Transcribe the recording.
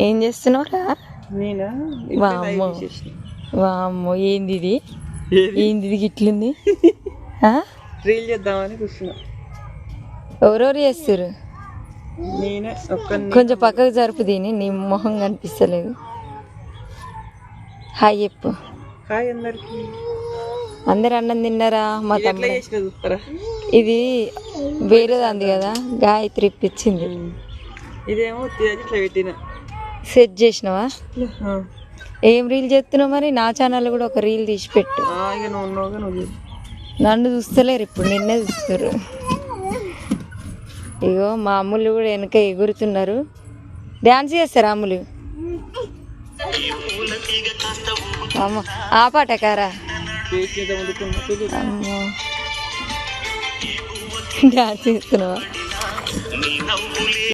ఏం చేస్తున్నావురా? నేనా? వామ్మో వామ్మో, ఏంది ఇది? ఏంది ఇది గిట్లుంది? రీల్ చేద్దామని కూర్చున్నా. ఎవరెవరు చేస్తారు? నేనే కొంచెం పక్కకు జరుపు, దీని నీ మొహం కనిపిస్తలేదు. హాయ్ చెప్పు. హాయ్ అందరికి. అందరు అన్నం తిన్నారా? మా తమ్ముడు చూస్తారా? ఇది వేరేది అంది కదా, గాయత్రి ఇప్పించింది. ఇదేమో ఇట్లా పెట్టిన సెట్ చేసినావా? ఏం రీల్ చేస్తున్నావు మరి? నా ఛానల్ కూడా ఒక రీల్ తీసి పెట్టు. నన్ను చూస్తలేరు ఇప్పుడు, నిన్నే చూస్తారు. ఇగో మా అమ్ములు కూడా వెనక ఎగురుతున్నారు. డ్యాన్స్ చేస్తారా అమ్ములు? అమ్మ ఆ పాట కారా? అమ్మో డ్యాన్స్ చేస్తున్నావా?